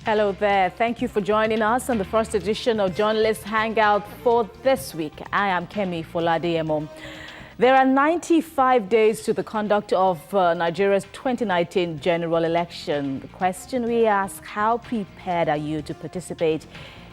Hello there. Thank you for joining us on the first edition of Journalist Hangout for this week. I am Kemi Foladeyemo. There are 95 days to the conduct of Nigeria's 2019 general election. The question we ask, how prepared are you to participate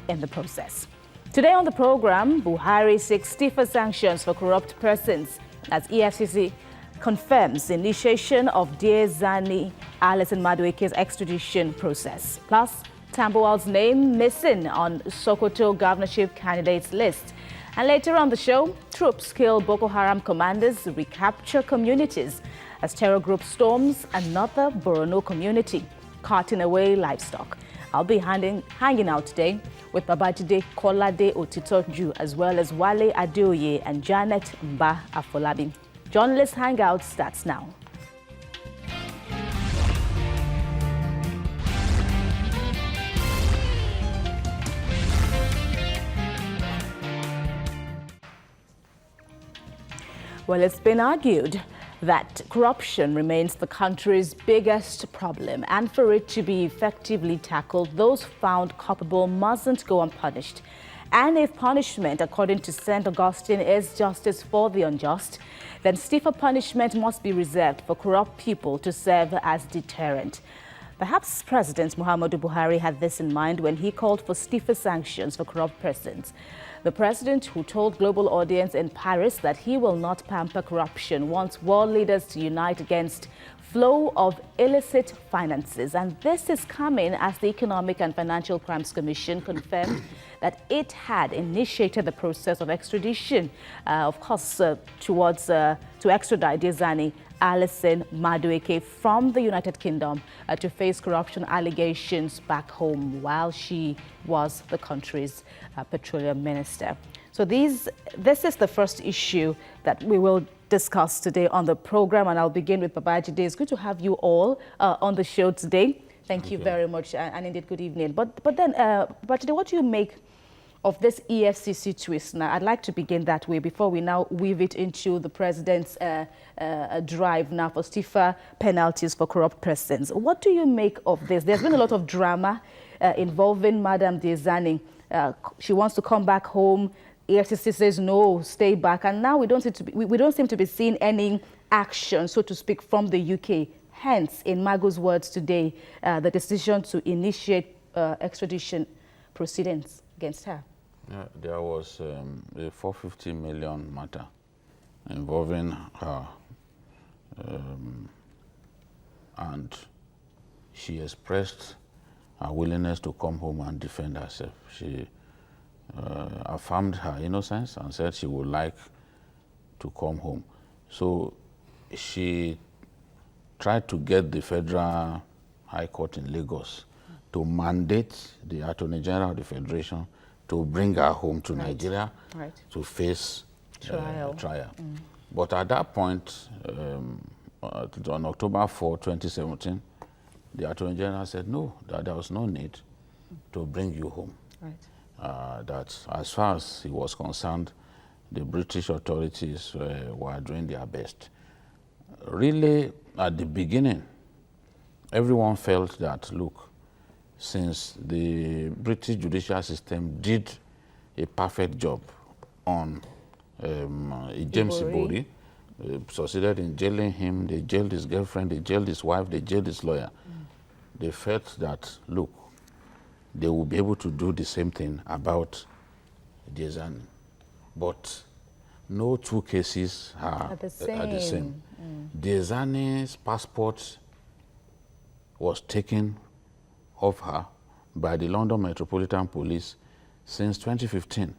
in the process? Today on the program, Buhari seeks stiffer sanctions for corrupt persons as EFCC confirms the initiation of Diezani Alison Madueke's extradition process. Plus, Tambuwal's name missing on Sokoto governorship candidates list. And later on the show, troops kill Boko Haram commanders, recapture communities as terror group storms another Borno community, carting away livestock. I'll be hanging out today with Babajide Kolade Otitoju, as well as Wale Adeoye and Janet Mba Afolabi. Journalist Hangout starts now. Well, it's been argued that corruption remains the country's biggest problem, and for it to be effectively tackled, those found culpable mustn't go unpunished. And if punishment, according to St. Augustine, is justice for the unjust, then stiffer punishment must be reserved for corrupt people to serve as deterrent. Perhaps President Muhammadu Buhari had this in mind when he called for stiffer sanctions for corrupt persons. The president, who told global audience in Paris that he will not pamper corruption, wants world leaders to unite against flow of illicit finances. And this is coming as the Economic and Financial Crimes Commission confirmed that it had initiated the process of extradition, to extradite Diezani Alison Madueke from the United Kingdom to face corruption allegations back home while she was the country's petroleum minister. So this is the first issue that we will discuss today on the program, and I'll begin with Babajide. It's good to have you all on the show today. Thank you very much, and indeed good evening. But then, Babajide, what do you make of this EFCC twist? Now, I'd like to begin that way before we now weave it into the president's drive now for stiffer penalties for corrupt persons. What do you make of this? There's been a lot of drama involving Madam Diezani. She wants to come back home. EFCC says no, stay back, and now we don't seem to be seeing any action, so to speak, from the UK. Hence, in Mago's words today, the decision to initiate extradition proceedings against her. Yeah, there was a 450 million matter involving her, and she expressed her willingness to come home and defend herself. She affirmed her innocence and said she would like to come home. So she tried to get the Federal High Court in Lagos to mandate the Attorney General of the Federation to bring her home to Nigeria to face trial. But at that point, on October 4, 2017, the Attorney General said no, that there was no need to bring you home. That as far as he was concerned, the British authorities were doing their best. Really, at the beginning, everyone felt that, look, since the British judicial system did a perfect job on James Ibori, succeeded in jailing him, they jailed his girlfriend, they jailed his wife, they jailed his lawyer. They felt that, look, they will be able to do the same thing about Diezani. But no two cases are the same. Diezani's passport was taken of her by the London Metropolitan Police since 2015,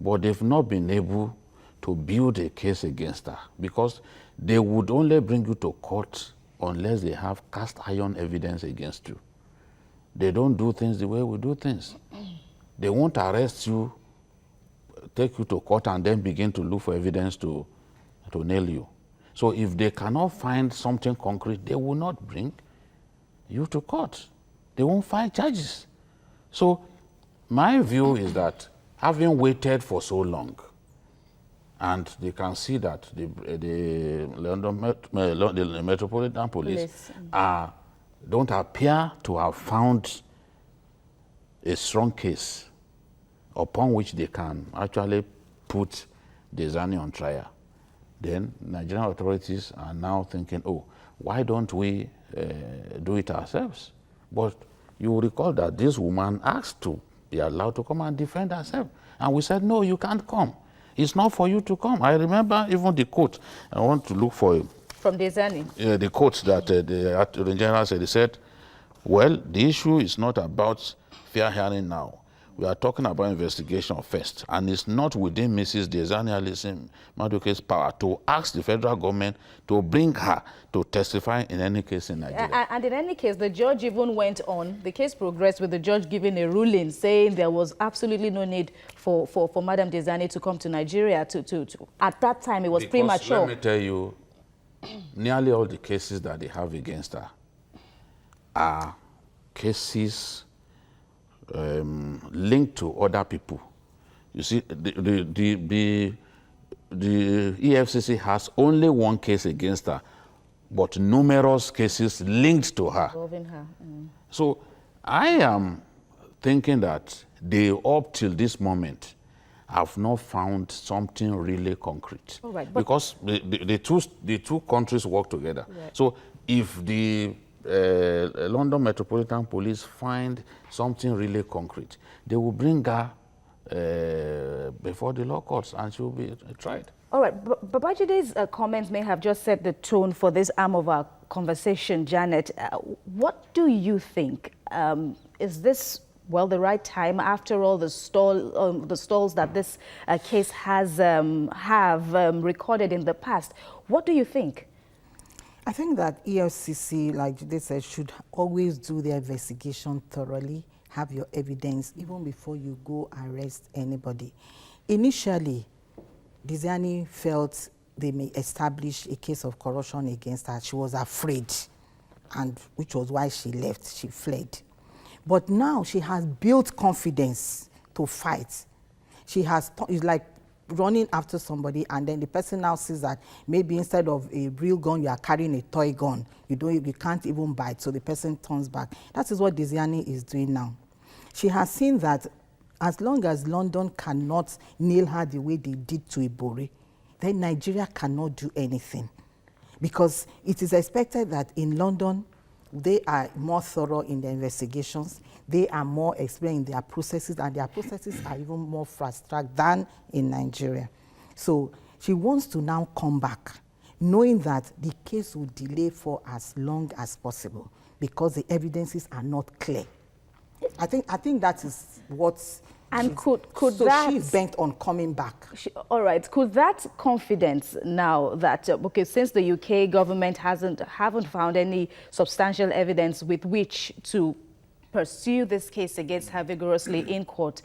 but they've not been able to build a case against her because they would only bring you to court unless they have cast iron evidence against you. They don't do things the way we do things. They won't arrest you, take you to court, and then begin to look for evidence to nail you. So if they cannot find something concrete, they will not bring you to court. They won't file charges. So my view is that having waited for so long, and they can see that the Metropolitan Police don't appear to have found a strong case upon which they can actually put Diezani on trial, then Nigerian authorities are now thinking, oh, why don't we do it ourselves? But you will recall that this woman asked to be allowed to come and defend herself. And we said, no, you can't come. It's not for you to come. I remember even the quote. I want to look for it. From Diezani? The quote that the Attorney General said. He said, well, the issue is not about fair hearing now. We are talking about investigation first, and it's not within Mrs. Diezani Alison Maduke's power to ask the federal government to bring her to testify in any case in Nigeria. And in any case, the judge even went on. The case progressed with the judge giving a ruling saying there was absolutely no need for Madam Diezani to come to Nigeria. At that time, it was Because premature. Let me tell you, nearly all the cases that they have against her are cases linked to other people. You see, the EFCC has only one case against her, but numerous cases linked to her. Involving her. So I am thinking that they, up till this moment, have not found something really concrete. All right, because the two countries work together. Right. So if the London Metropolitan Police find something really concrete, they will bring her before the law courts and she will be tried. All right, Babajide's comments may have just set the tone for this arm of our conversation, Janet. What do you think? Is this, well, the right time after all the stalls that this case has recorded in the past? What do you think? I think that EFCC, like they said, should always do their investigation thoroughly, have your evidence, even before you go arrest anybody. Initially, Diezani felt they may establish a case of corruption against her. She was afraid, and which was why she left, she fled. But now she has built confidence to fight. She has, it's like running after somebody, and then the person now sees that maybe instead of a real gun, you are carrying a toy gun. You can't even bite, so the person turns back. That is what Diezani is doing now. She has seen that as long as London cannot nail her the way they did to Ibori, then Nigeria cannot do anything. Because it is expected that in London, they are more thorough in their investigations. They are more experienced in their processes, and their processes are even more fast-tracked than in Nigeria. So she wants to now come back, knowing that the case will delay for as long as possible because the evidences are not clear. I think that is what. And could so that, she's bent on coming back. All right. Could that confidence now that okay, since the UK government haven't found any substantial evidence with which to pursue this case against her vigorously in court,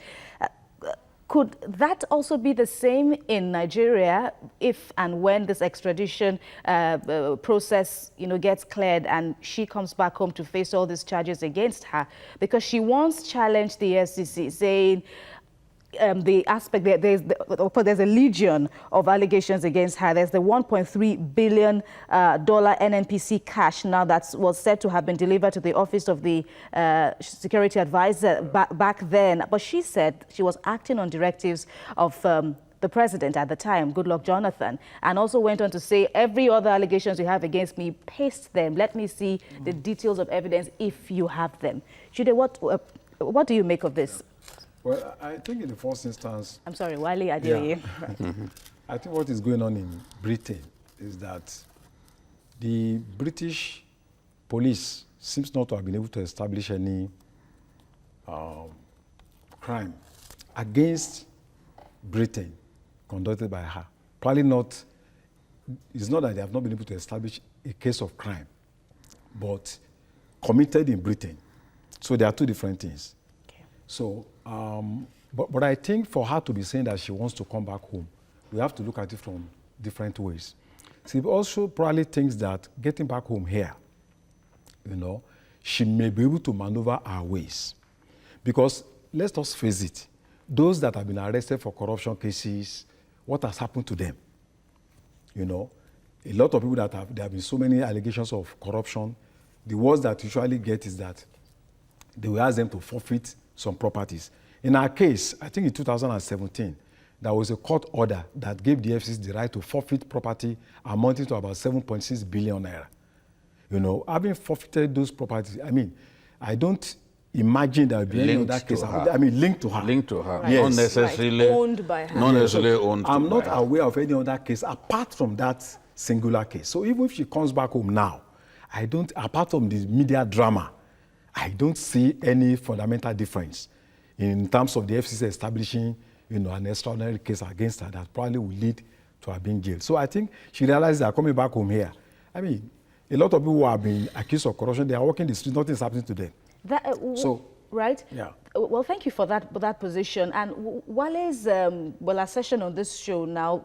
could that also be the same in Nigeria if and when this extradition process, gets cleared and she comes back home to face all these charges against her? Because she once challenged the FCC, saying the aspect that there's a legion of allegations against her. There's the $1.3 billion NNPC cash now that was said to have been delivered to the office of the security advisor back then. But she said she was acting on directives of the president at the time, Goodluck Jonathan, and also went on to say, every other allegations you have against me, paste them. Let me see the details of evidence if you have them. Jude, what do you make of this? Well, I think in the first instance... I'm sorry, Wale, I dare you. I think what is going on in Britain is that the British police seems not to have been able to establish any crime against Britain conducted by her. Probably not, it's not that they have not been able to establish a case of crime, but committed in Britain. So there are two different things. Okay. So, but I think for her to be saying that she wants to come back home, we have to look at it from different ways. She also probably thinks that getting back home here, she may be able to maneuver her ways. Because let's just face it, those that have been arrested for corruption cases, what has happened to them? A lot of people there have been so many allegations of corruption. The worst that usually get is that they will ask them to forfeit some properties. In our case, I think in 2017, there was a court order that gave the FCC the right to forfeit property amounting to about 7.6 billion naira. You know, having forfeited those properties, I mean, I don't imagine there will be any other case. I mean, linked to her. Linked to her. Right. Not Yes. necessarily Owned by her. Not necessarily owned I'm by not her. aware of any other case apart from that singular case. So even if she comes back home now, I don't, apart from the media drama, I don't see any fundamental difference in terms of the FCC establishing, you know, an extraordinary case against her that probably will lead to her being jailed. So I think she realized that coming back home here, I mean, a lot of people who have been accused of corruption, they are walking the street, nothing's happening to them. That, So, right? yeah. Well, thank you for that position. And Wale's assertion on this show now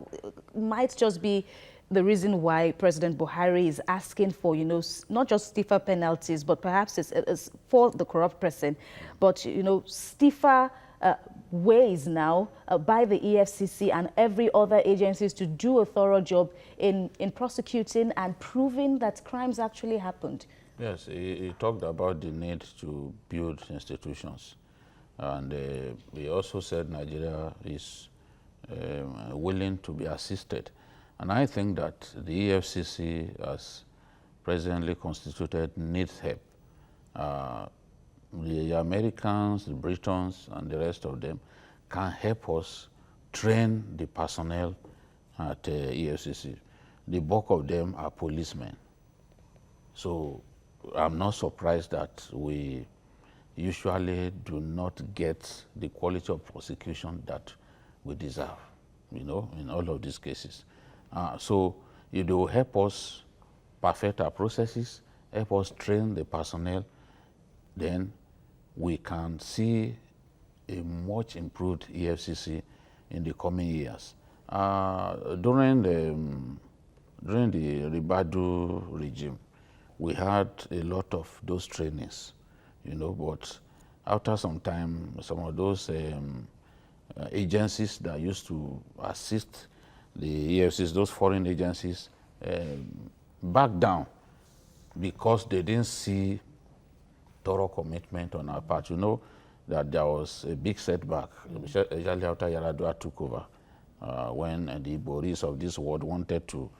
might just be the reason why President Buhari is asking for, you know, not just stiffer penalties, but perhaps it's for the corrupt person, but, you know, stiffer ways now by the EFCC and every other agencies to do a thorough job in prosecuting and proving that crimes actually happened. Yes, he talked about the need to build institutions. And he also said Nigeria is willing to be assisted. And I think that the EFCC, as presently constituted, needs help. The Americans, the Britons, and the rest of them can help us train the personnel at EFCC. The bulk of them are policemen. So I'm not surprised that we usually do not get the quality of prosecution that we deserve, you know, in all of these cases. So it will help us perfect our processes, help us train the personnel, then we can see a much improved EFCC in the coming years. During the Ribadu regime, we had a lot of those trainings, you know, but after some time, some of those agencies that used to assist the EFCs, those foreign agencies, backed down because they didn't see thorough commitment on our part. You know that there was a big setback, especially after Yaradua took over, when the Boris of this world wanted to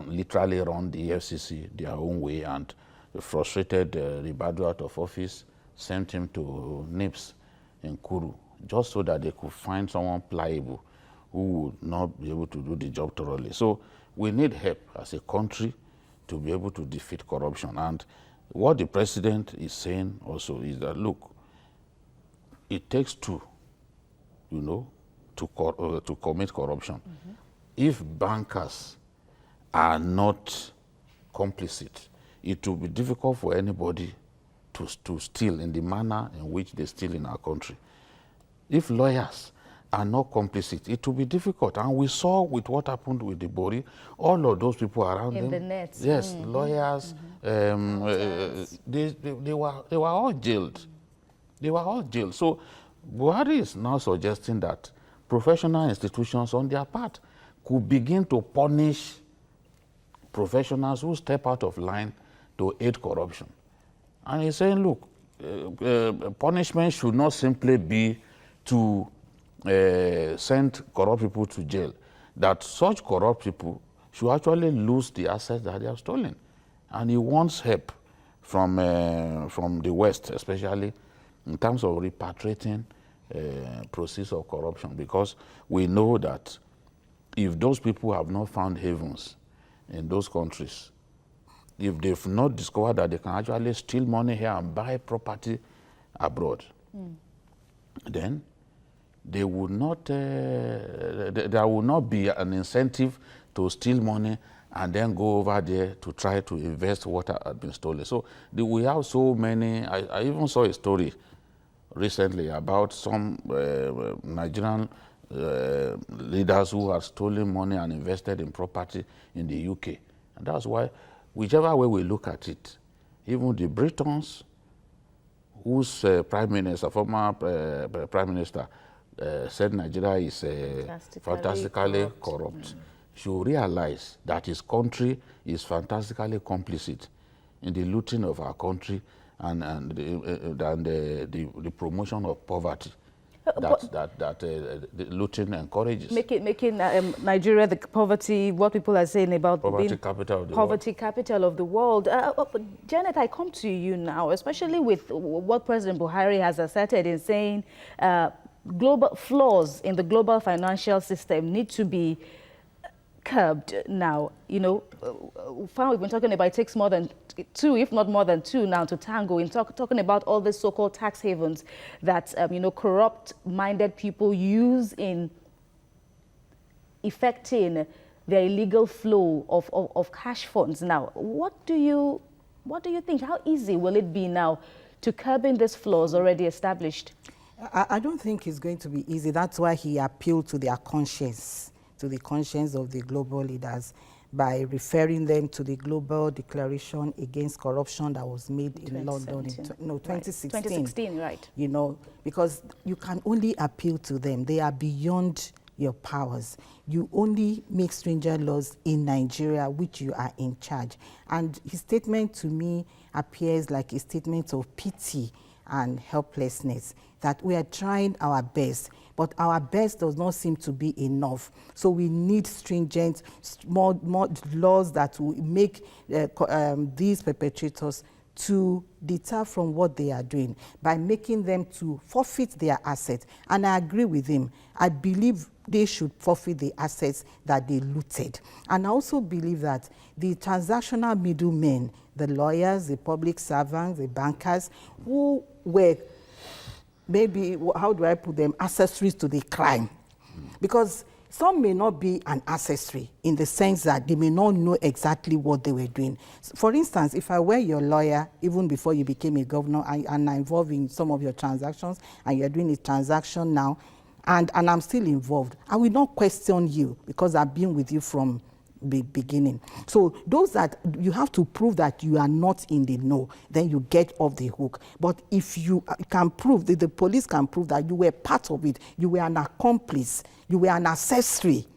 literally run the EFCC their own way, and frustrated Ribadu out of office, sent him to NIPS in Kuru, just so that they could find someone pliable who would not be able to do the job thoroughly. So we need help as a country to be able to defeat corruption. And what the president is saying also is that, look, it takes two, you know, to commit corruption. Mm-hmm. If bankers are not complicit, it will be difficult for anybody to steal in the manner in which they steal in our country. If lawyers are not complicit, it will be difficult. And we saw with what happened with the Bori, all of those people around them. In the nets. Yes, lawyers, they were all jailed. They were all jailed. So Buhari is now suggesting that professional institutions on their part could begin to punish professionals who step out of line to aid corruption. And he's saying, look, punishment should not simply be to send corrupt people to jail, that such corrupt people should actually lose the assets that they have stolen. And he wants help from the West, especially in terms of repatriating proceeds of corruption, because we know that if those people have not found havens in those countries, if they've not discovered that they can actually steal money here and buy property abroad, then they would not, there will not be an incentive to steal money and then go over there to try to invest what had been stolen. So we have so many. I even saw a story recently about some Nigerian leaders who had stolen money and invested in property in the UK. And that's why, whichever way we look at it, even the Britons, whose prime minister, former prime minister, said Nigeria is fantastically corrupt, should realize that his country is fantastically complicit in the looting of our country and the promotion of poverty that the looting encourages. Making Nigeria the poverty, what people are saying about Poverty being capital of the poverty world. capital of the world. Janet, I come to you now, especially with what President Buhari has asserted in saying global flaws in the global financial system need to be curbed now. You know, we've been talking about it takes more than two, if not more than two now to tango in talking about all the so-called tax havens that, you know, corrupt-minded people use in effecting their illegal flow of cash funds. Now, what do you think? How easy will it be now to curbing these flaws already established? I don't think it's going to be easy. That's why he appealed to their conscience, to the conscience of the global leaders, by referring them to the Global Declaration Against Corruption that was made in London in 2016. 2016, right. You know, because you can only appeal to them. They are beyond your powers. You only make stringent laws in Nigeria, which you are in charge. And his statement to me appears like a statement of pity and helplessness, that we are trying our best, but our best does not seem to be enough. So we need stringent, more laws that will make these perpetrators to deter from what they are doing by making them to forfeit their assets. And I agree with him. I believe they should forfeit the assets that they looted. And I also believe that the transactional middlemen, the lawyers, the public servants, the bankers, who were maybe, how do I put them, accessories to the crime. Because some may not be an accessory in the sense that they may not know exactly what they were doing. For instance, if I were your lawyer, even before you became a governor, and I'm involved in some of your transactions, and you're doing a transaction now, and I'm still involved, I will not question you because I've been with you from the beginning. So those that you have to prove that you are not in the know, then you get off the hook. But if you can prove, the police can prove that you were part of it, you were an accomplice, you were an accessory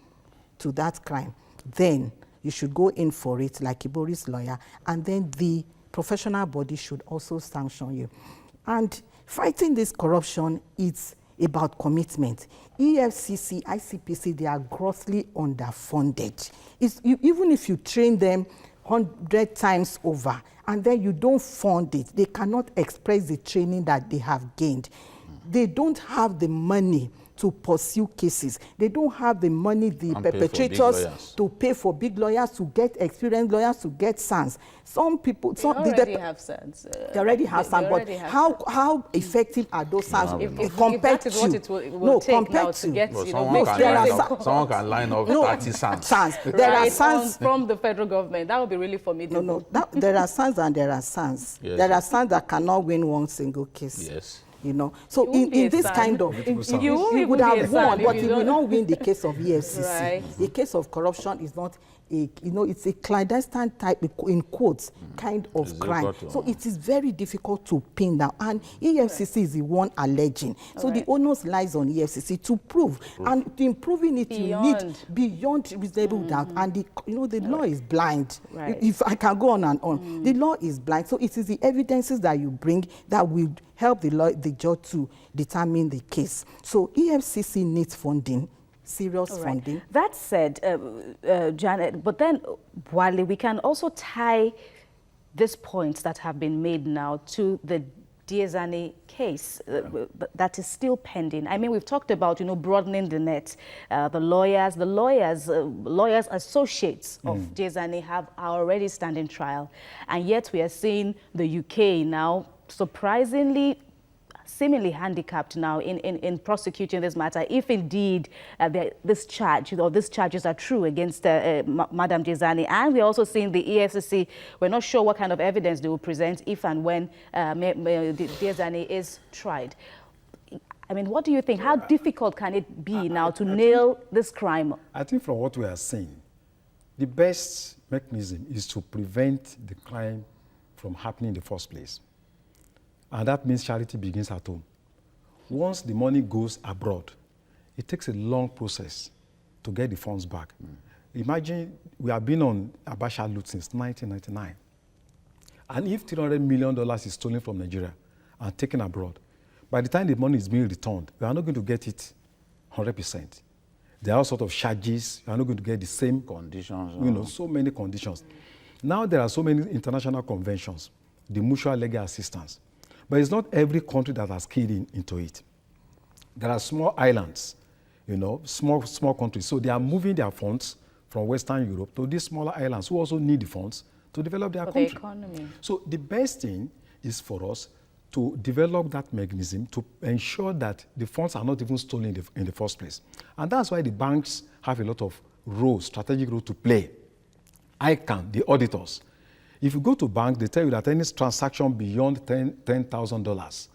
to that crime, then you should go in for it like Ibori's lawyer, and then the professional body should also sanction you. And fighting this corruption, it's about commitment. EFCC, ICPC, they are grossly underfunded. Even if you train them 100 times over and then you don't fund it, they cannot express the training that they have gained. They don't have the money to pursue cases. They don't have the money, the perpetrators, to pay for big lawyers, to get experienced lawyers, to get SANS. Some people... They already have SANS. They already have SANS, but how effective are those SANS compared to... Will take now to get, someone can line up 30 SANS. There are SANS from the federal government. That would be really formidable. There are SANS and there are SANS. Yes. There are SANS that cannot win one single case. Yes. You know, so in this kind of, you would have won, but you will not win the case of EFCC. Right. The case of corruption is not a, it's a clandestine type, in quotes, kind of crime. So it is very difficult to pin down. And EFCC is the one alleging. So the onus lies on EFCC to prove. And in proving it, you need beyond reasonable doubt. And the law is blind. Right. If I can go on and on. The law is blind. So it is the evidences that you bring that will help the judge to determine the case. So EFCC needs funding, serious funding. That said, Janet, but then, Wale, we can also tie these points that have been made now to the Diezani case that is still pending. I mean, we've talked about, broadening the net. The lawyers associates of Diezani are already standing trial. And yet we are seeing the UK now seemingly handicapped now in prosecuting this matter, if indeed these charges are true against Madam Diezani. And we're also seeing the EFCC, we're not sure what kind of evidence they will present if and when Diezani is tried. I mean, what do you think? How difficult can it be now to nail this crime? I think from what we are seeing, the best mechanism is to prevent the crime from happening in the first place. And that means charity begins at home. Once the money goes abroad, it takes a long process to get the funds back. Imagine we have been on Abacha loot since 1999. And if $300 million is stolen from Nigeria and taken abroad, by the time the money is being returned, we are not going to get it 100%. There are all sorts of charges. You are not going to get the same conditions. So many conditions. Now there are so many international conventions, the mutual legal assistance. But it's not every country that has keyed into it. There are small islands, small countries. So they are moving their funds from Western Europe to these smaller islands who also need the funds to develop their country. The economy. So the best thing is for us to develop that mechanism to ensure that the funds are not even stolen in the first place. And that's why the banks have a lot of roles, strategic role to play. ICANN, the auditors. If you go to bank, they tell you that any transaction beyond $10,000,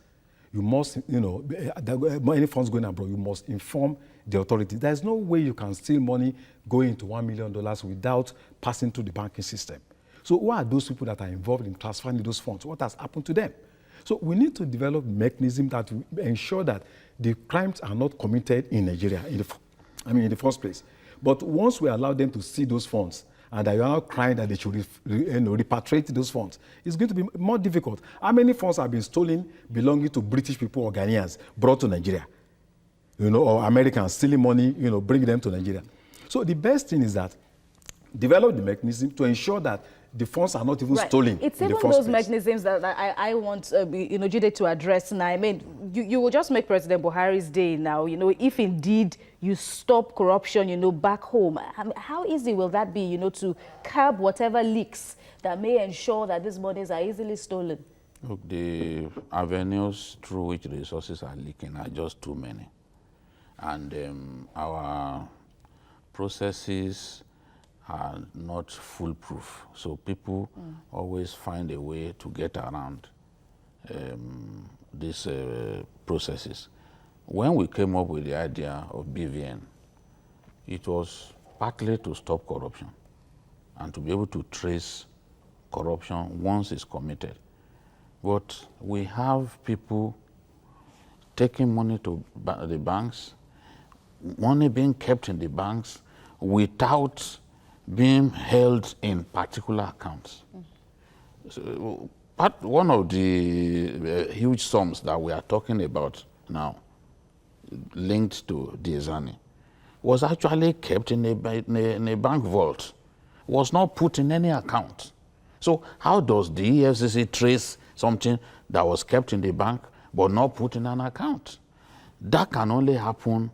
you must, any funds going abroad, you must inform the authority. There's no way you can steal money going into $1 million without passing through the banking system. So who are those people that are involved in transferring those funds? What has happened to them? So we need to develop mechanisms that will ensure that the crimes are not committed in Nigeria in the first place. But once we allow them to see those funds, and that you are not crying that they should repatriate those funds, it's going to be more difficult. How many funds have been stolen belonging to British people or Ghanaians brought to Nigeria? Or Americans stealing money, bring them to Nigeria. So the best thing is that develop the mechanism to ensure that the funds are not even stolen. It's in the even first those place. mechanisms that I want Jide to address now. I mean, you will just make President Buhari's day now, if indeed you stop corruption, back home. I mean, how easy will that be, to curb whatever leaks that may ensure that these monies are easily stolen? Look, the avenues through which the resources are leaking are just too many. And our processes are not foolproof. So people always find a way to get around these processes. When we came up with the idea of BVN, it was partly to stop corruption and to be able to trace corruption once it's committed. But we have people taking money to the banks, money being kept in the banks without being held in particular accounts. So, one of the huge sums that we are talking about now, linked to Diezani, was actually kept in a bank vault, was not put in any account. So how does the EFCC trace something that was kept in the bank but not put in an account? That can only happen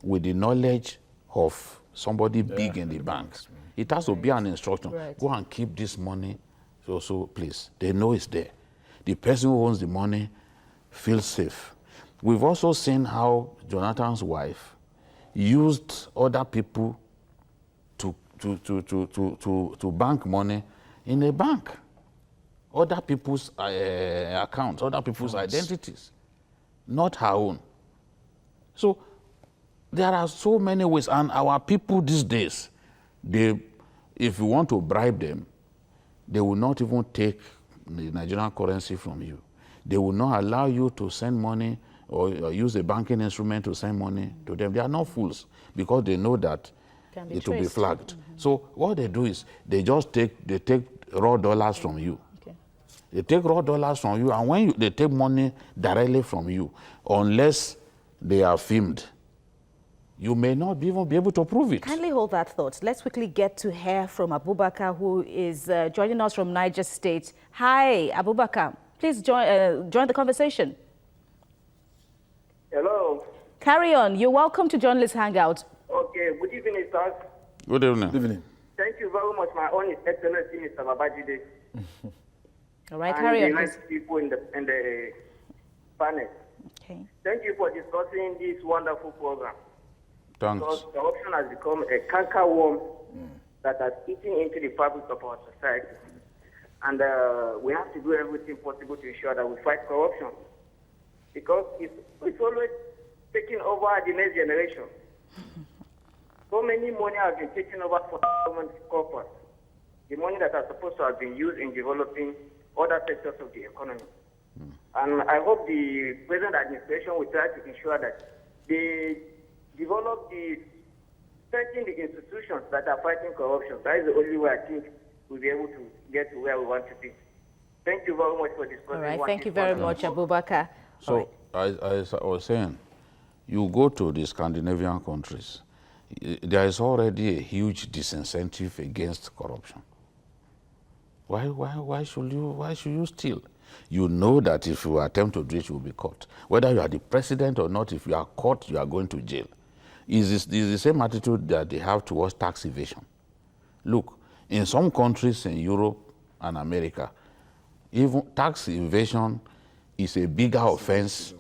with the knowledge of somebody big in the banks. It has to be an instruction. Right. Go and keep this money, so please. They know it's there. The person who owns the money feels safe. We've also seen how Jonathan's wife used other people to bank money in a bank. Other people's accounts, other people's identities, not her own. So there are so many ways, and our people these days, if you want to bribe them, they will not even take the Nigerian currency from you. They will not allow you to send money or use a banking instrument to send money to them. They are not fools because they know that it will be flagged. So what they do is they take raw dollars from you. Okay. They take raw dollars from you, and when they take money directly from you, unless they are filmed, you may not even be able to prove it. Kindly hold that thought. Let's quickly get to hear from Abubakar, who is joining us from Niger State. Hi, Abubakar. Please join the conversation. Hello. Carry on. You're welcome to Journalist Hangout. Okay. Good evening, sir. Good evening. Good evening. Thank you very much, my own Excellency, Mr. Babajide. All right, carry on. And the nice people in the panel. Okay. Thank you for discussing this wonderful program. Thanks. Because corruption has become a cankerworm that has eaten into the fabric of our society. And we have to do everything possible to ensure that we fight corruption. Because it's always taking over the next generation. So many money has been taken over from government corporates. The money that are supposed to have been used in developing other sectors of the economy. And I hope the present administration will try to ensure that they develop strengthen the institutions that are fighting corruption. That is the only way I think we'll be able to get to where we want to be. Thank you very much for discussing. All right, what thank is you very going on. much, Abubakar. All right. So, as I was saying, you go to the Scandinavian countries, there is already a huge disincentive against corruption. Why should you steal? You know that if you attempt to do it, you will be caught. Whether you are the president or not, if you are caught, you are going to jail. It's the same attitude that they have towards tax evasion. Look, in some countries in Europe and America, even tax evasion is a bigger offense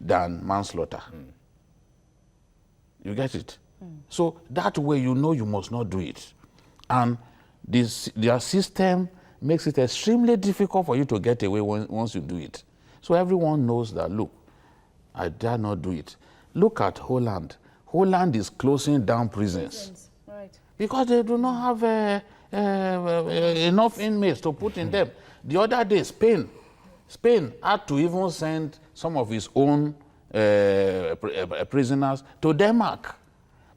than manslaughter. You get it? So that way you know you must not do it. And their system makes it extremely difficult for you to get away once you do it. So everyone knows that, look, I dare not do it. Look at Holland. Holland is closing down prisons. Right. Because they do not have enough inmates to put in them. The other day, Spain had to even send some of its own prisoners to Denmark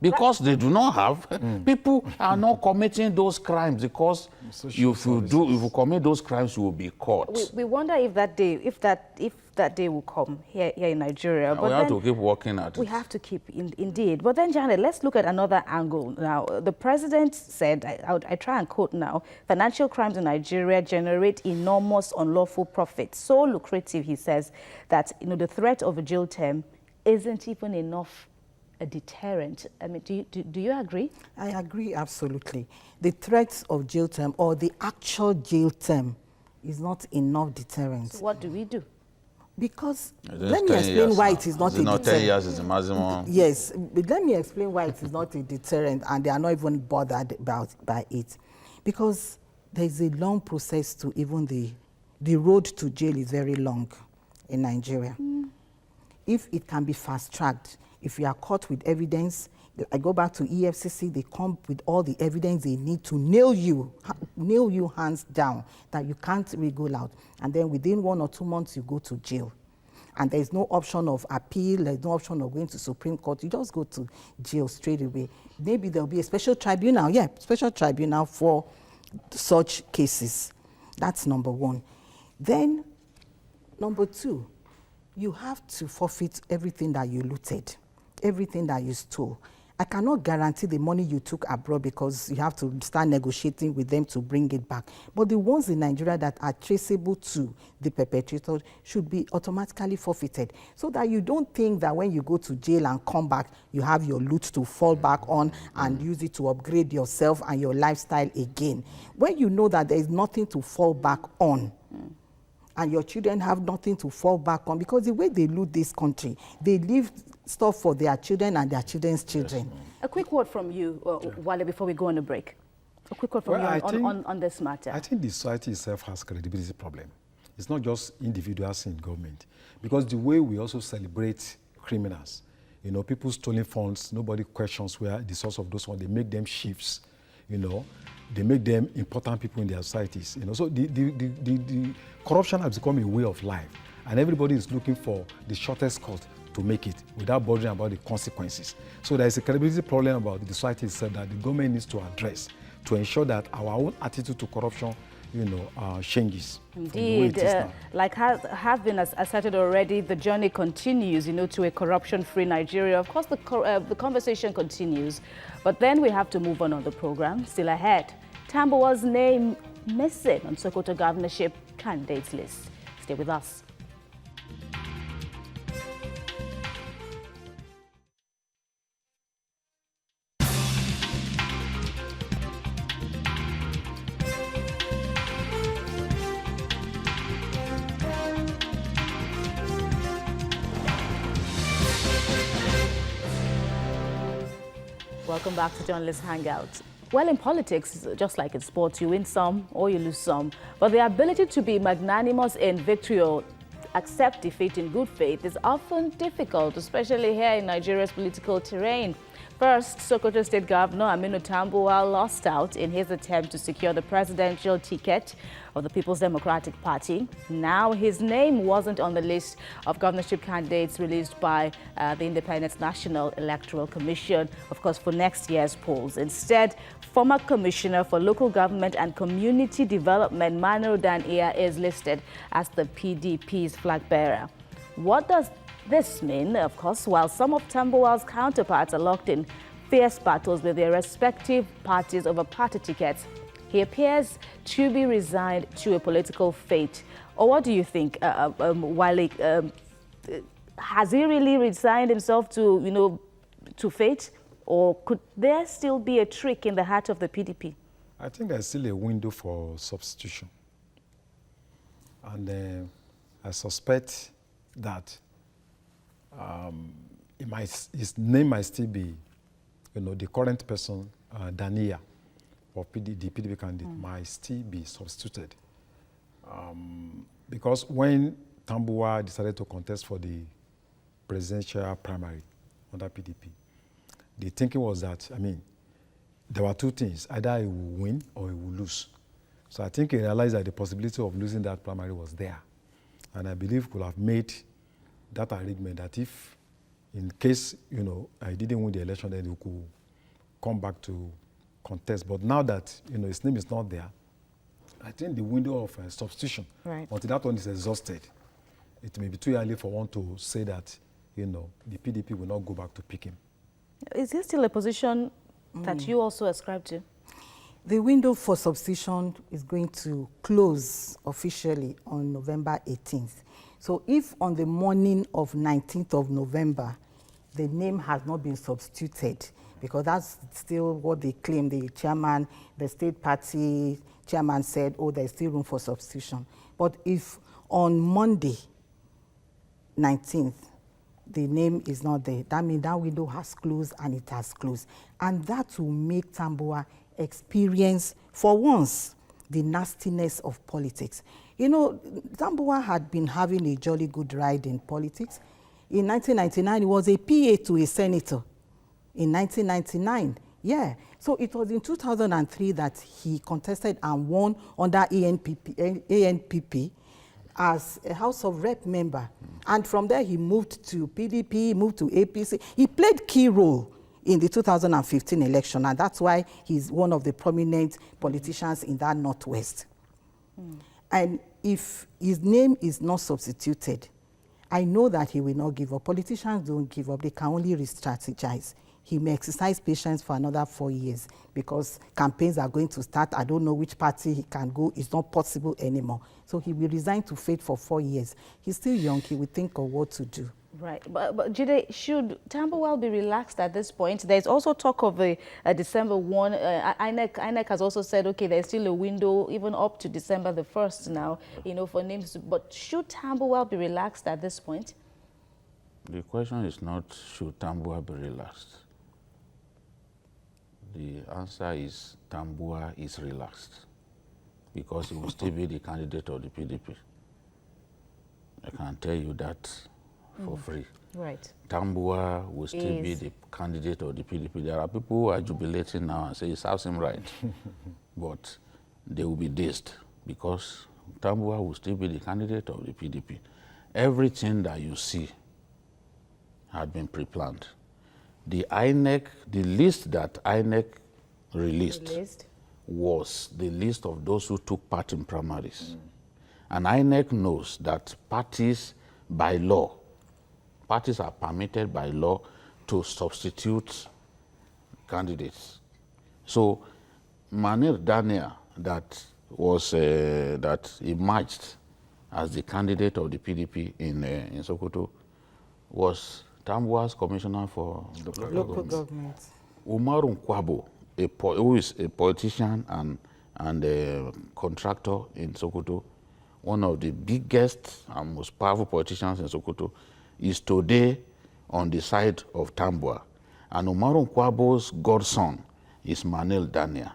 because they do not have. People are not committing those crimes because if you commit those crimes, you will be caught. We wonder if that day will come here in Nigeria. But we have to keep working at it. We have to keep, indeed. But then, Janet, let's look at another angle now. The president said, I try and quote now, financial crimes in Nigeria generate enormous unlawful profits. So lucrative, he says, that the threat of a jail term isn't even enough a deterrent. I mean, do you agree? I agree, absolutely. The threat of jail term or the actual jail term is not enough deterrent. So what do we do? Because let me explain why it is not a deterrent. 10 years is the maximum. Yes, but let me explain why it is not a deterrent and they are not even bothered by it. Because there is a long process to even the road to jail is very long in Nigeria. If it can be fast-tracked, if you are caught with evidence, I go back to EFCC, they come with all the evidence they need to nail you hands down, that you can't wriggle out. And then within 1 or 2 months, you go to jail. And there's no option of appeal, there's no option of going to Supreme Court. You just go to jail straight away. Maybe there'll be a special tribunal, special tribunal for such cases. That's number one. Then, number two, you have to forfeit everything that you looted, everything that you stole. I cannot guarantee the money you took abroad because you have to start negotiating with them to bring it back. But the ones in Nigeria that are traceable to the perpetrator should be automatically forfeited so that you don't think that when you go to jail and come back, you have your loot to fall back on and use it to upgrade yourself and your lifestyle again. When you know that there is nothing to fall back on, and your children have nothing to fall back on, because the way they loot this country, they leave stuff for their children and their children's children. Yes. A quick word from you, Wale, before we go on a break. A quick word from you on this matter. I think the society itself has a credibility problem. It's not just individuals in government. Because the way we also celebrate criminals, people stealing funds, nobody questions where the source of those funds, they make them chiefs, they make them important people in their societies. So the corruption has become a way of life, and everybody is looking for the shortest cut to make it without bothering about the consequences. So there is a credibility problem about the society itself that the government needs to address to ensure that our own attitude to corruption changes. Indeed, like has been asserted already, the journey continues, to a corruption-free Nigeria. Of course, the conversation continues, but then we have to move on the program. Still ahead, Tambuwal's name missing on Sokoto governorship candidates list. Stay with us. Welcome back to Journalist Hangout. Well, in politics, just like in sports, you win some or you lose some. But the ability to be magnanimous in victory or accept defeat in good faith is often difficult, especially here in Nigeria's political terrain. First, Sokoto State Governor Aminu Tambuwal lost out in his attempt to secure the presidential ticket of the People's Democratic Party. Now, his name wasn't on the list of governorship candidates released by the Independent National Electoral Commission, of course, for next year's polls. Instead, former Commissioner for Local Government and Community Development, Manuel Dania, is listed as the PDP's flag bearer. What does this mean? Of course, while some of Tambuwal's counterparts are locked in fierce battles with their respective parties over party tickets, he appears to be resigned to a political fate. Or what do you think, Wale? Has he really resigned himself to, to fate? Or could there still be a trick in the heart of the PDP? I think there's still a window for substitution. And I suspect that his name might still be, the current person, Dania, or the PDP candidate, might still be substituted. Because when Tambuwal decided to contest for the presidential primary under PDP, the thinking was that, there were two things. Either he will win or he will lose. So I think he realized that the possibility of losing that primary was there. And I believe could have made that arrangement that if, in case, I didn't win the election, then he could come back to contest. But now that, his name is not there, I think the window of substitution, until that one is exhausted, it may be too early for one to say that, the PDP will not go back to pick him. Is this still a position that you also ascribe to? The window for substitution is going to close officially on November 18th. So if on the morning of 19th of November, the name has not been substituted, because that's still what they claim, the chairman, the state party chairman said, oh, there's still room for substitution. But if on Monday, 19th, the name is not there, that means that window has closed, and it has closed. And that will make Tambuwal experience, for once, the nastiness of politics. Tambuwal had been having a jolly good ride in politics. In 1999, he was a PA to a senator. In 1999, yeah. So it was in 2003 that he contested and won under ANPP as a House of Rep member. And from there, he moved to PDP, moved to APC. He played key role in the 2015 election, and that's why he's one of the prominent politicians in that Northwest. And if his name is not substituted, I know that he will not give up. Politicians don't give up. They can only re-strategize. He may exercise patience for another 4 years because campaigns are going to start. I don't know which party he can go. It's not possible anymore. So he will resign to fate for 4 years. He's still young. He will think of what to do. Right. But Jide, should Tambuwal be relaxed at this point? There's also talk of a December 1. INEC has also said, okay, there's still a window even up to December the 1st now, for names. But should Tambuwal be relaxed at this point? The question is not should Tambuwal be relaxed. The answer is Tambuwal is relaxed because he will still be the candidate of the PDP. I can tell you that for free. Right. Tambuwal will still be the candidate of the PDP. There are people who are jubilating now and say it serves him right, but they will be dazed because Tambuwal will still be the candidate of the PDP. Everything that you see had been pre-planned. The list that INEC released was the list of those who took part in primaries. And INEC knows that parties are permitted by law to substitute candidates. So Manuel Dania, that emerged as the candidate of the PDP in Sokoto, was Tambuwal's commissioner for local government. Umaru Nkwabo, who is a politician and a contractor in Sokoto, one of the biggest and most powerful politicians in Sokoto, is today on the side of Tambuwal. And Umaru Nkwabo's godson is Manuel Dania.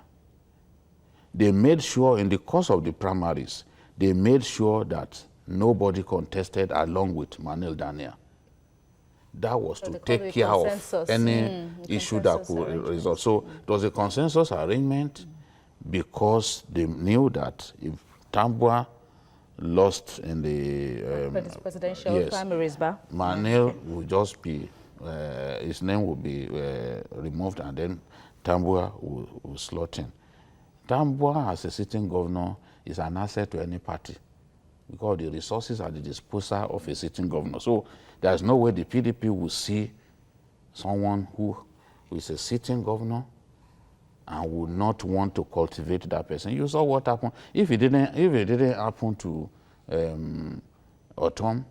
They made sure in the course of the primaries, they made sure that nobody contested along with Manuel Dania. That was to take care of any issue that could result. So it was a consensus arrangement because they knew that if Tambua lost in the presidential primaries, Manil will just be, his name will be removed, and then Tambua will slot in. Tambua, as a sitting governor, is an asset to any party because the resources are at the disposal of a sitting governor. So there's no way the PDP will see someone who is a sitting governor and would not want to cultivate that person. You saw what happened. If it didn't happen to Otom,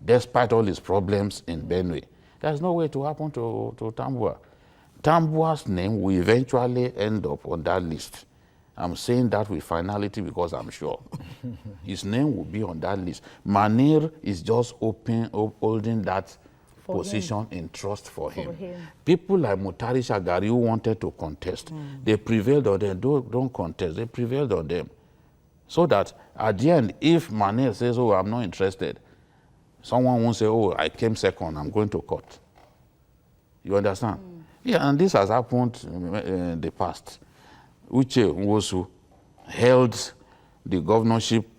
despite all his problems in Benue, there's no way to happen to Tambua. Tambua's name will eventually end up on that list. I'm saying that with finality because I'm sure. His name will be on that list. Manir is just holding that position in trust for him. People like Mutari Shagari who wanted to contest, they prevailed on them. Don't contest. They prevailed on them. So that at the end, if Manir says, oh, I'm not interested, someone won't say, oh, I came second, I'm going to court. You understand? Yeah, and this has happened in the past. Uche Nwosu held the governorship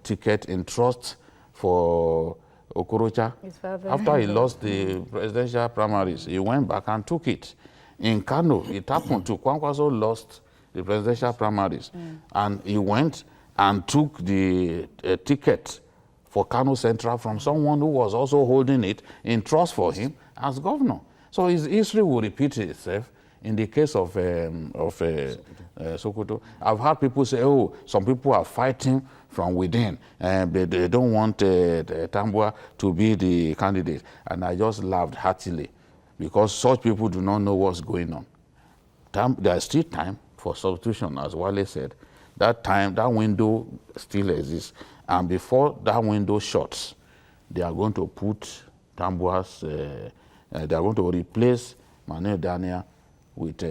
ticket in trust for Okorocha. After he lost the presidential primaries, he went back and took it. In Kano, it happened to Kwankwaso lost the presidential primaries, and he went and took the ticket for Kano Central from someone who was also holding it in trust for him as governor. So his history will repeat itself. In the case of Sokoto, I've heard people say, oh, some people are fighting from within, they don't want Tambua to be the candidate. And I just laughed heartily because such people do not know what's going on. There's still time for substitution, as Wale said. That time, that window still exists. And before that window shuts, they are going to put Tambua's, they are going to replace Manuel Daniel with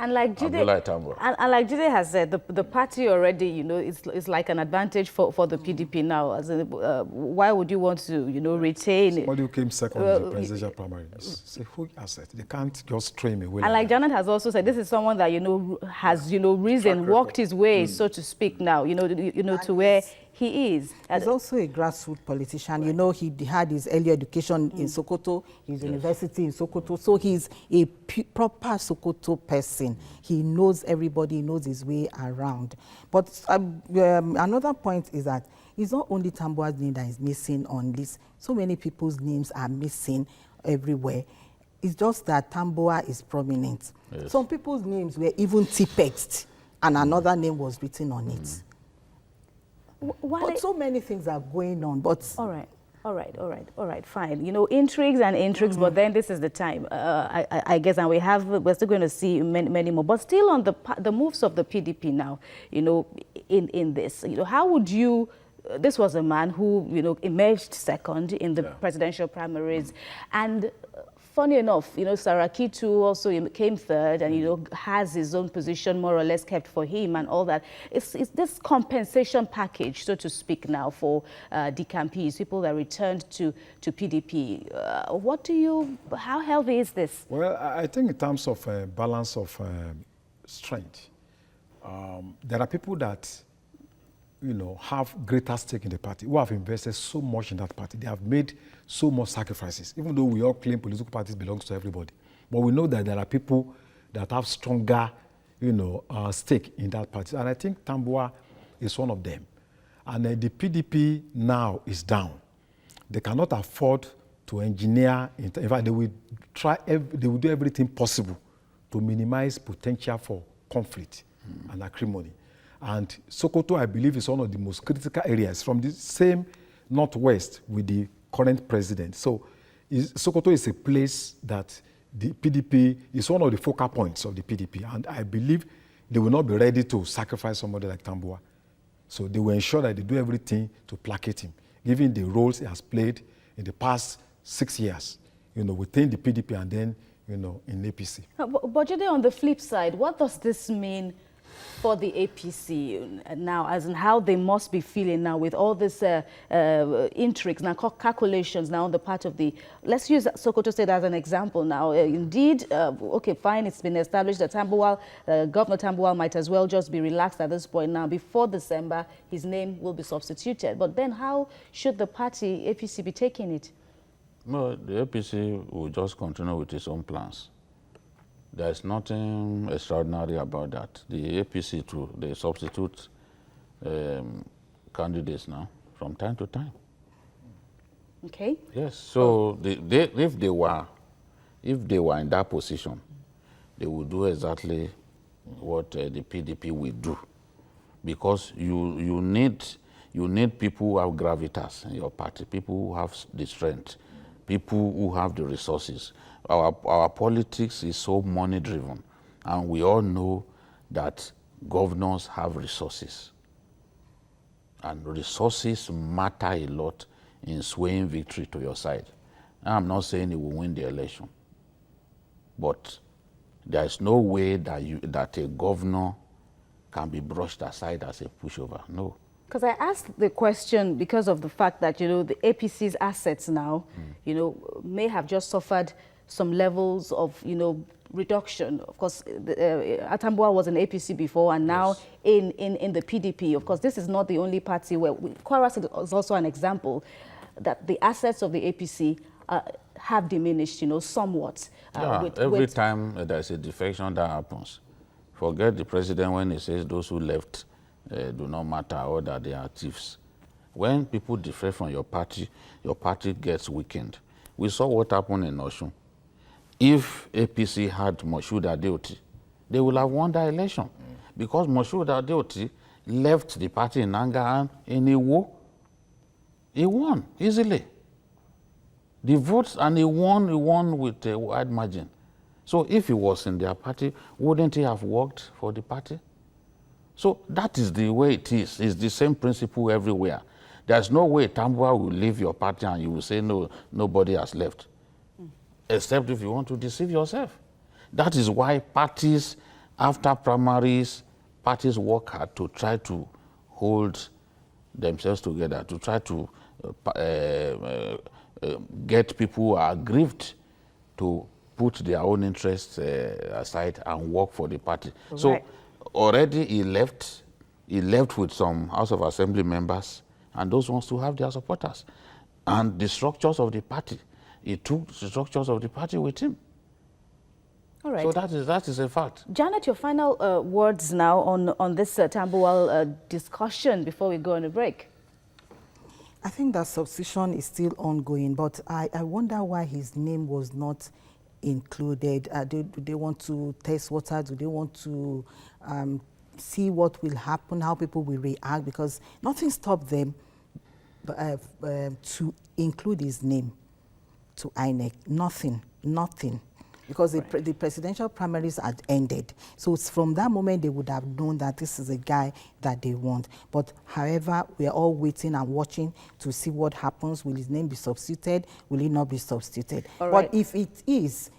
and like Jide has said, the party already, you know, it's like an advantage for the PDP now. As in, why would you want to, you know, retain? Somebody who came second in the presidential primary. It's a full asset. They can't just train him away. And like Janet has also said, this is someone that, you know, has, you know, risen, walked his way, so to speak now, you know, to where he is. He's also a grassroots politician. You know, he had his early education in Sokoto, his university in Sokoto. So he's a proper Sokoto person. He knows everybody, he knows his way around. But another point is that it's not only Tambua's name that is missing on this. So many people's names are missing everywhere. It's just that Tambua is prominent. Yes. Some people's names were even T-pexed, and another name was written on it. But so many things are going on. But all right, fine. You know, intrigues and intrigues, but then this is the time, I guess, and we're still going to see many more. But still on the moves of the PDP now, you know, in this, you know, how would you? This was a man who, you know, emerged second in the presidential primaries, and funny enough, you know, Sarakitu also came third and, you know, has his own position more or less kept for him and all that. It's this compensation package, so to speak now, for decampees, people that returned to PDP. How healthy is this? Well, I think in terms of balance of strength, there are people that, you know, have greater stake in the party, who have invested so much in that party. They have made so much sacrifices, even though we all claim political parties belong to everybody. But we know that there are people that have stronger, you know, stake in that party. And I think Tambua is one of them. And the PDP now is down. They cannot afford to engineer. In fact, they will do everything possible to minimize potential for conflict and acrimony. And Sokoto, I believe, is one of the most critical areas from the same northwest with the current president. So Sokoto is a place that the PDP is one of the focal points of the PDP. And I believe they will not be ready to sacrifice somebody like Tambua. So they will ensure that they do everything to placate him, given the roles he has played in the past 6 years, you know, within the PDP and then, you know, in APC. But on the flip side, what does this mean for the APC now, as in how they must be feeling now with all this intrigues, now calculations now on the part of the, let's use Sokoto State as an example now. Indeed, okay, fine, it's been established that Tambuwal, Governor Tambuwal might as well just be relaxed at this point now. Before December, his name will be substituted. But then how should the party, APC, be taking it? No, the APC will just continue with its own plans. There's nothing extraordinary about that. The APC too, they substitute candidates now from time to time. Okay. Yes. So if they were in that position, they would do exactly what the PDP will do, because you need people who have gravitas in your party, people who have the strength, people who have the resources. Our politics is so money driven, and we all know that governors have resources, and resources matter a lot in swaying victory to your side. I'm not saying you will win the election, but there is no way that a governor can be brushed aside as a pushover. No. Because I asked the question because of the fact that, you know, the APC's assets now, you know, may have just suffered some levels of, you know, reduction. Of course, Tambuwal was an APC before, and now yes, in the PDP. Of course, this is not the only party where Kwara is also an example that the assets of the APC have diminished, you know, somewhat. Every time there's a defection that happens, forget the president when he says those who left do not matter or that they are thieves. When people defect from your party gets weakened. We saw what happened in Osun. If APC had Moshood Adeoti, they would have won the election, because Moshood Adeoti left the party in anger and in a war. He won easily. The votes, and he won with a wide margin. So if he was in their party, wouldn't he have worked for the party? So that is the way it is. It's the same principle everywhere. There's no way Tambuwal will leave your party and you will say, no, nobody has left. Except if you want to deceive yourself. That is why parties, after primaries, parties work hard to try to hold themselves together, to try to get people who are aggrieved to put their own interests aside and work for the party. Right. So already he left with some House of Assembly members, and those wants to have their supporters. And the structures of the party, he took the structures of the party with him. All right. So that is a fact. Janet, your final words now on this Tambuwal discussion before we go on a break. I think that substitution is still ongoing, but I wonder why his name was not included. Do they want to test water? Do they want to see what will happen, how people will react? Because nothing stopped them to include his name to INEC. Nothing. Because the presidential primaries had ended. So it's from that moment they would have known that this is a guy that they want. But however, we are all waiting and watching to see what happens. Will his name be substituted? Will it not be substituted? But if it is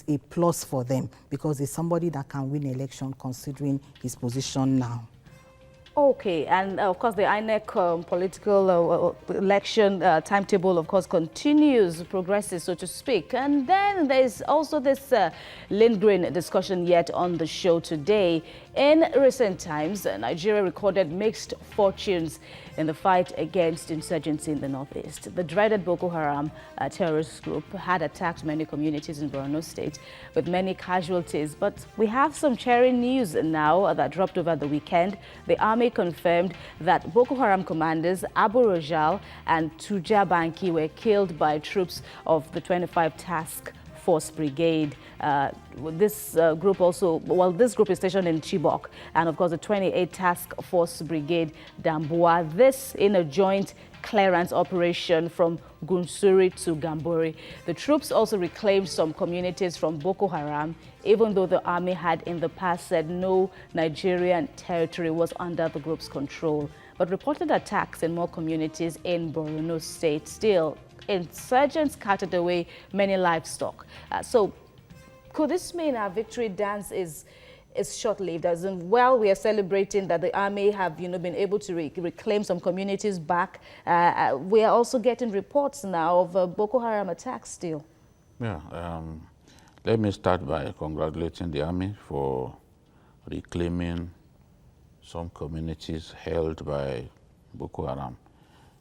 a plus for them, because it's somebody that can win election considering his position now. Okay, and of course the INEC political election timetable, of course, progresses, so to speak. And then there's also this lingering discussion yet on the show today. In recent times, Nigeria recorded mixed fortunes in the fight against insurgency in the northeast. The dreaded Boko Haram terrorist group had attacked many communities in Borno State with many casualties. But we have some cheering news now that dropped over the weekend. The army confirmed that Boko Haram commanders Abu Rojal and Tuja Banki were killed by troops of the 25 Task Force Brigade. This group is stationed in Chibok, and of course the 28 Task Force Brigade Damboa. This in a joint clearance operation from Gunsuri to Gambori. The troops also reclaimed some communities from Boko Haram, even though the army had in the past said no Nigerian territory was under the group's control. But reported attacks in more communities in Borno State. Still, insurgents carted away many livestock. So could this mean our victory dance is is short-lived. As in, while we are celebrating that the army have, been able to reclaim some communities back, we are also getting reports now of Boko Haram attacks still. Yeah, let me start by congratulating the army for reclaiming some communities held by Boko Haram.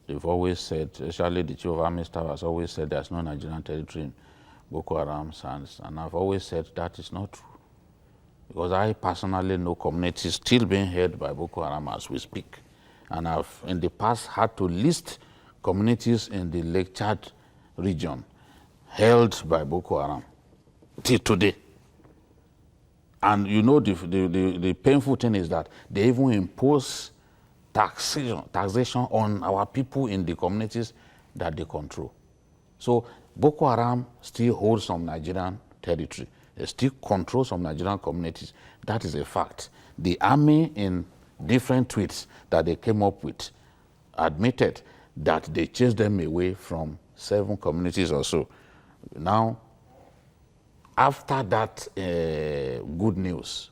They've always said, especially the Chief of Army Staff has always said there's no Nigerian territory in Boko Haram's hands, and I've always said that is not true. Because I personally know communities still being held by Boko Haram as we speak. And I've in the past had to list communities in the Lake Chad region held by Boko Haram till today. And you know the painful thing is that they even impose taxation on our people in the communities that they control. So Boko Haram still holds some Nigerian territory. They still control some Nigerian communities. That is a fact. The army, in different tweets that they came up with, admitted that they chased them away from 7 communities or so. Now, after that good news,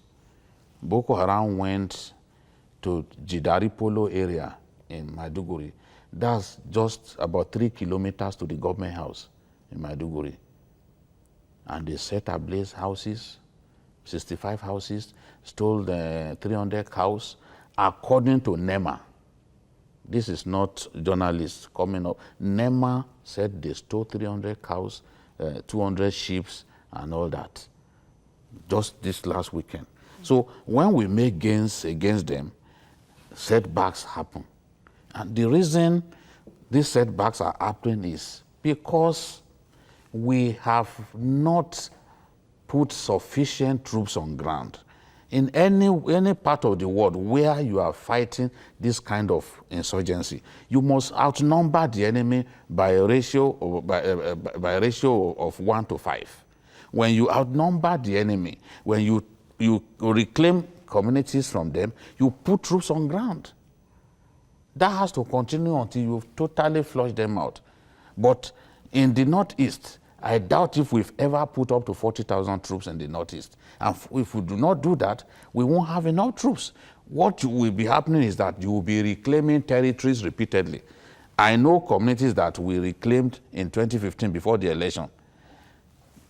Boko Haram went to Jidari Polo area in Maiduguri. That's just about 3 kilometers to the government house in Maiduguri. And they set ablaze houses, 65 houses, stole the 300 cows, according to NEMA. This is not journalists coming up. NEMA said they stole 300 cows, 200 sheep, and all that, just this last weekend. So when we make gains against them, setbacks happen. And the reason these setbacks are happening is because we have not put sufficient troops on ground. In any part of the world where you are fighting this kind of insurgency, you must outnumber the enemy by a ratio of 1 to 5. When you outnumber the enemy, when you reclaim communities from them, you put troops on ground. That has to continue until you've totally flushed them out. But in the Northeast, I doubt if we've ever put up to 40,000 troops in the Northeast. And if we do not do that, we won't have enough troops. What will be happening is that you will be reclaiming territories repeatedly. I know communities that we reclaimed in 2015 before the election.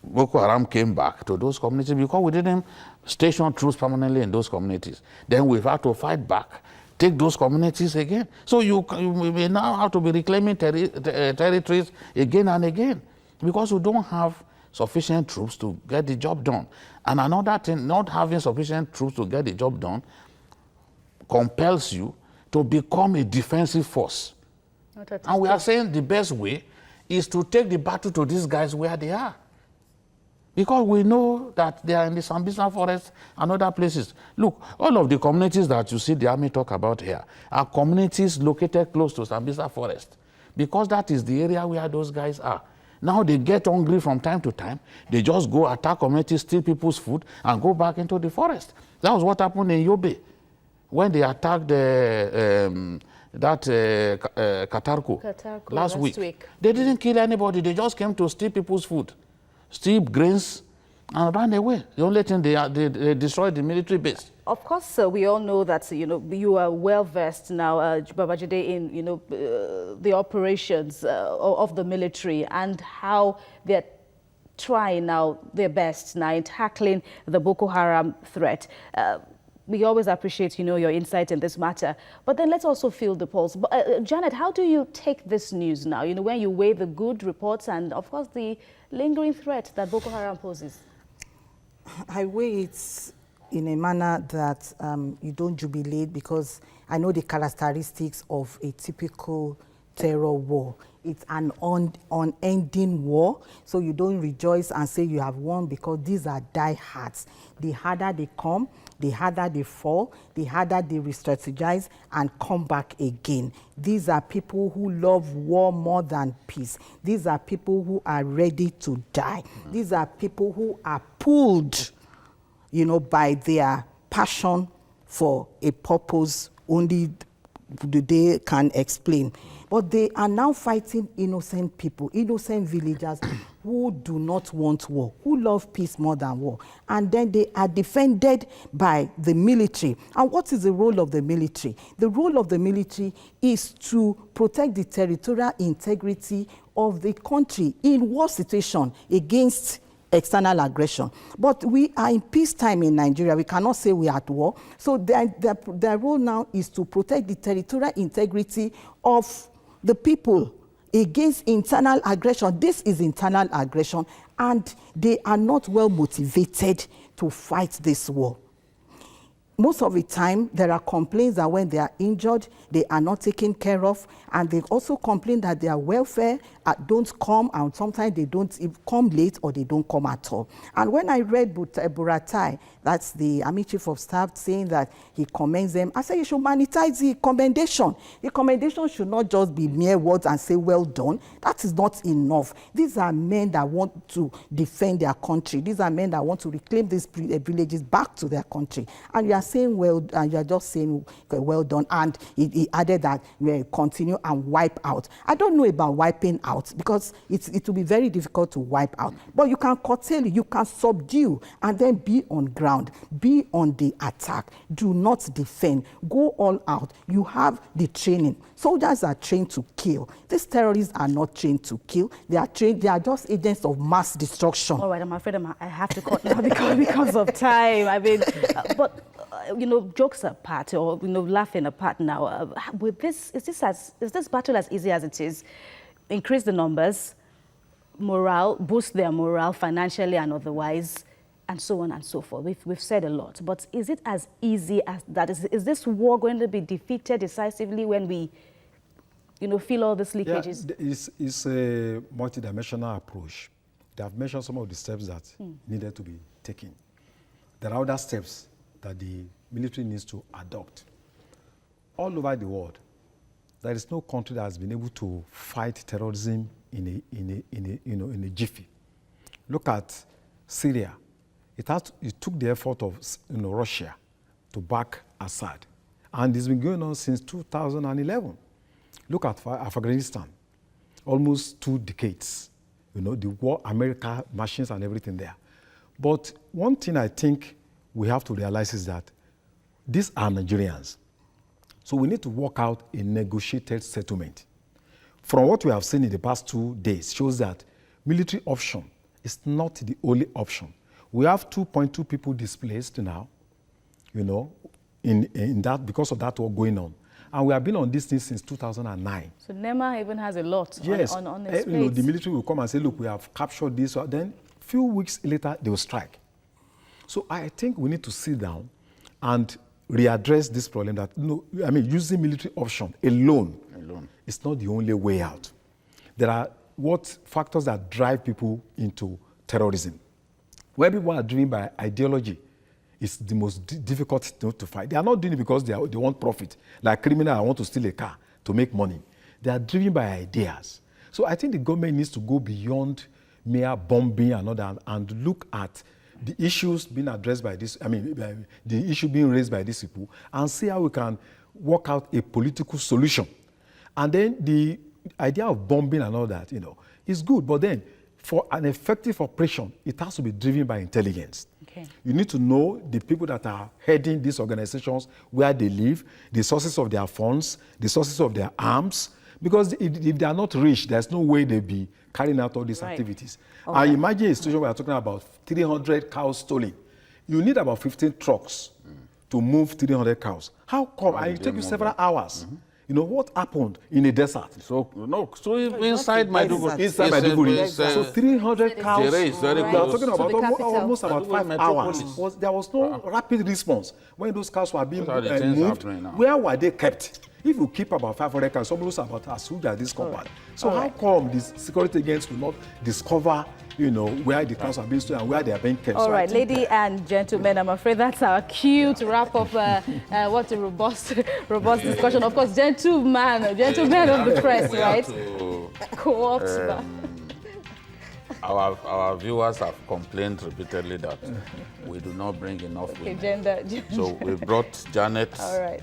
Boko Haram came back to those communities because we didn't station troops permanently in those communities. Then we've had to fight back, take those communities again. So you may now have to be reclaiming territories again and again, because we don't have sufficient troops to get the job done. And another thing, not having sufficient troops to get the job done compels you to become a defensive force. And we are saying the best way is to take the battle to these guys where they are. Because we know that they are in the Sambisa forest and other places. Look, all of the communities that you see the army talk about here are communities located close to Sambisa forest, because that is the area where those guys are. Now they get hungry from time to time. They just go attack communities, steal people's food, and go back into the forest. That was what happened in Yobe when they attacked Katarko last week. They didn't kill anybody. They just came to steal people's food, steal grains, and ran away. The only thing they destroyed the military base. Of course, we all know that, you are well versed now, Babajide, in, the operations of the military and how they're trying now their best now in tackling the Boko Haram threat. We always appreciate, your insight in this matter. But then let's also feel the pulse. Janet, how do you take this news now, when you weigh the good reports and, of course, the lingering threat that Boko Haram poses? I weigh it in a manner that you don't jubilate, because I know the characteristics of a typical terror war. It's an unending war, so you don't rejoice and say you have won, because these are diehards. The harder they come, the harder they fall, the harder they re-strategize and come back again. These are people who love war more than peace. These are people who are ready to die. These are people who are pulled, by their passion for a purpose only they can explain. But they are now fighting innocent people, innocent villagers who do not want war, who love peace more than war. And then they are defended by the military. And what is the role of the military? The role of the military is to protect the territorial integrity of the country in war situation against external aggression. But we are in peacetime in Nigeria. We cannot say we are at war. So their role now is to protect the territorial integrity of the people against internal aggression. This is internal aggression, and they are not well motivated to fight this war. Most of the time, there are complaints that when they are injured, they are not taken care of, and they also complain that their welfare don't come, and sometimes they don't come late or they don't come at all. And when I read Buratai, that's the Army Chief of Staff, saying that he commends them, I said you should monetize the commendation. The commendation should not just be mere words and say, well done. That is not enough. These are men that want to defend their country. These are men that want to reclaim these villages back to their country. And you are saying, well, and you are just saying, well done. And he added that we continue and wipe out. I don't know about wiping out, because it will be very difficult to wipe out. But you can curtail, you can subdue, and then be on ground, be on the attack. Do not defend. Go all out. You have the training. Soldiers are trained to kill. These terrorists are not trained to kill. They are trained. They are just agents of mass destruction. All right, I'm afraid I have to cut now because of time. I mean, but you know, jokes apart, or you know, laughing apart now. With this, is this battle as easy as it is? Increase the numbers, morale, boost their morale financially and otherwise, and so on and so forth. We've said a lot, but is it as easy as that? Is this war going to be defeated decisively when we, you know, feel all these leakages? Yeah, it's a multidimensional approach. They have mentioned some of the steps that needed to be taken. There are other steps that the military needs to adopt. All over the world, there is no country that has been able to fight terrorism in a jiffy. Look at Syria. It took the effort of Russia to back Assad, and it's been going on since 2011. Look at Afghanistan, almost 2 decades. You know, the war, America, machines and everything there. But one thing I think we have to realize is that these are Nigerians. So we need to work out a negotiated settlement. From what we have seen in the past 2 days shows that military option is not the only option. We have 2.2 people displaced now, you know, in that, because of that war going on. And we have been on this thing since 2009. So NEMA even has a lot on its you know, the military will come and say, look, we have captured this. Then a few weeks later, they will strike. So I think we need to sit down and readdress this problem that, using military option alone is not the only way out. There are factors that drive people into terrorism. Where people are driven by ideology is the most difficult to fight. They are not doing it because they want profit. Like criminals, I want to steal a car to make money. They are driven by ideas. So I think the government needs to go beyond mere bombing and all that, and look at the issues being addressed by this, the issue being raised by these people, and see how we can work out a political solution. And then the idea of bombing and all that, is good. But then for an effective operation, it has to be driven by intelligence. Okay. You need to know the people that are heading these organizations, where they live, the sources of their funds, the sources of their arms. Because if they are not rich, there's no way they'll be carrying out all these activities. Okay. And imagine a situation where we're talking about 300 cows stolen. You need about 15 trucks to move 300 cows. How come? And it takes you several hours. What happened in a desert? So inside Maiduguri. Inside Maiduguri. So 300 cows. We are talking about almost about 5 hours. There was no rapid response when those cows were being moved. Where were they kept? If you keep about 500 cows, some lose about as soon as this compound. So how come these security agents will not discover, where the cows are being stored and where they are being kept? All right, ladies and gentlemen, I'm afraid that's our cue to wrap up what a robust discussion. Of course, gentlemen of the press, right? Co-ops. Our viewers have complained repeatedly that we do not bring enough women. Gender. So we brought Janet. All right.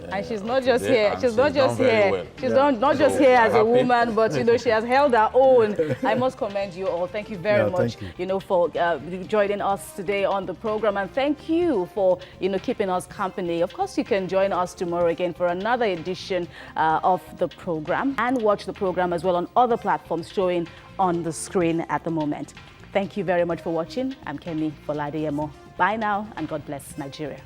And she's not just here. She's not just done very here. well. She's not just So, here as a happy. woman, but she has held her own. I must commend you all. Thank you very much. Thank you. For joining us today on the program, and thank you for keeping us company. Of course, you can join us tomorrow again for another edition of the program, and watch the program as well on other platforms showing on the screen at the moment. Thank you very much for watching. I'm Kemi Foladeyemo. Bye now, and God bless Nigeria.